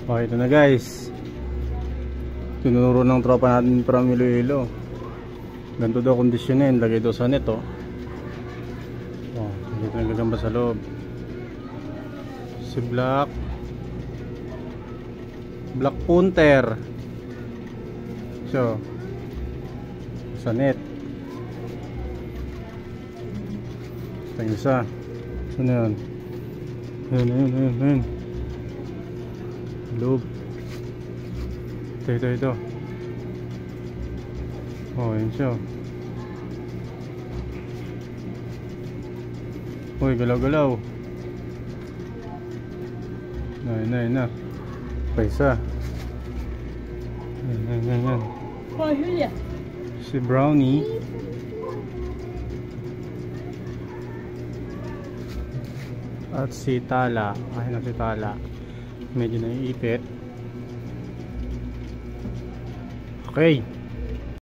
Okay, ito na guys. Tinuro ng tropa natin from Iloilo. Ganito daw kondisyonin. Lagay daw sa net, oh. Oh, hindi na gagamba sa loob. Si Black Punter. So, sa net. Ito yung isa. Saan na yun? Ayun. Loob. Ito. Oh, yun siya. Uy, galaw-galaw. Na. Paisa. Yan. Si Brownie. At si Tala. Ayun na si Tala. Medyo naiipit. Okay.